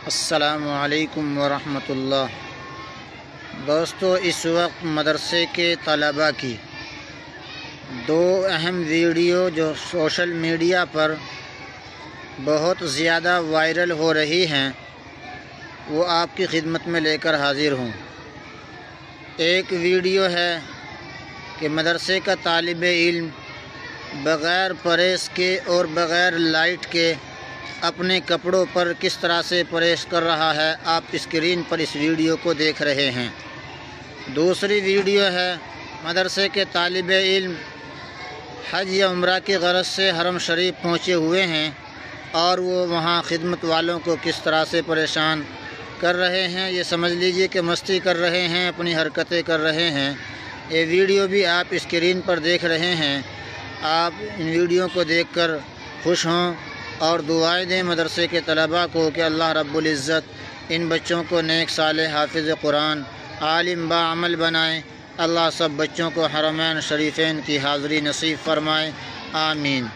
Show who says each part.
Speaker 1: السلام علیکم ورحمۃ اللہ۔ دوستو، اس وقت مدرسے کے طلباء کی دو اہم ویڈیو جو سوشل میڈیا پر بہت زیادہ وائرل ہو رہی ہیں وہ آپ کی خدمت میں لے کر حاضر ہوں۔ ایک ویڈیو ہے کہ مدرسے کا طالب علم بغیر پریس کے اور بغیر لائٹ کے اپنے کپڑوں پر کس طرح سے پریس کر رہا ہے، آپ اسکرین پر اس ویڈیو کو دیکھ رہے ہیں۔ دوسری ویڈیو ہے مدرسے کے طالب علم حج یا عمرہ کی غرض سے حرم شریف پہنچے ہوئے ہیں اور وہ وہاں خدمت والوں کو کس طرح سے پریشان کر رہے ہیں۔ یہ سمجھ لیجئے کہ مستی کر رہے ہیں، اپنی حرکتیں کر رہے ہیں۔ یہ ویڈیو بھی آپ اسکرین پر دیکھ رہے ہیں۔ آپ ان ویڈیو کو دیکھ کر خوش ہوں اور دعائیں دیں مدرسے کے طلباء کو کہ اللہ رب العزت ان بچوں کو نیک صالح حافظ قرآن عالم باعمل بنائیں۔ اللہ سب بچوں کو حرمین شریفین کی حاضری نصیب فرمائے، آمین۔